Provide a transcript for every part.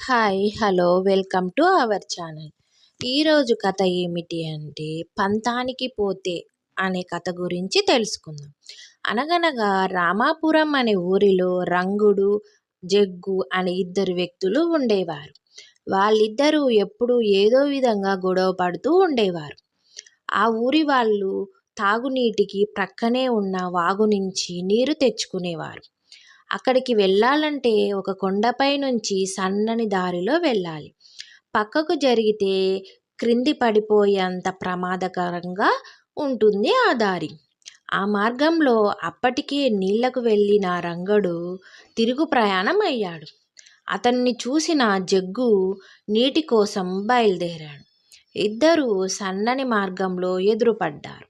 Hi hello welcome to our channel. ఈరోజు కథ ఏమిటి అంటే పంతానికి పోతే అనే కథ గురించి తెలుసుకుందాం. అనగనగా రామాపురం అనే ఊరిలో రంగుడు జగ్గు అనే ఇద్దరు వ్యక్తులు ఉండేవారు. వాళ్ళిద్దరూ ఎప్పుడూ ఏదో విధంగా గొడవ పడుతూ ఉండేవారు. ఆ ఊరి వాళ్ళు తాగునీటికి ప్రక్కనే ఉన్న వాగు నుంచి నీరు తెచ్చుకునేవారు. అక్కడికి వెళ్ళాలంటే ఒక కొండపై నుంచి సన్నని దారిలో వెళ్ళాలి. పక్కకు జరిగితే క్రింది పడిపోయేంత ప్రమాదకరంగా ఉంటుంది ఆ దారి. ఆ మార్గంలో అప్పటికే నీళ్లకు వెళ్ళిన రంగడు తిరుగు ప్రయాణం అయ్యాడు. అతన్ని చూసిన జగ్గు నీటి కోసం బయలుదేరాడు. ఇద్దరూ సన్నని మార్గంలో ఎదురుపడ్డారు.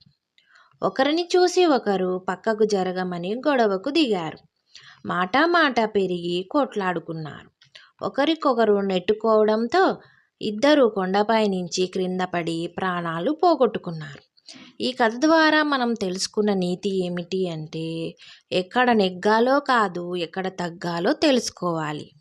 ఒకరిని చూసి ఒకరు పక్కకు జరగమని గొడవకు దిగారు. మాట పెరిగి కొట్లాడుకున్నారు. ఒకరికొకరు నెట్టుకోవడంతో ఇద్దరు కొండపై నుంచి క్రింద పడి ప్రాణాలు పోగొట్టుకున్నారు. ఈ కథ ద్వారా మనం తెలుసుకున్న నీతి ఏమిటి అంటే ఎక్కడ నెగ్గాలో కాదు, ఎక్కడ తగ్గాలో తెలుసుకోవాలి.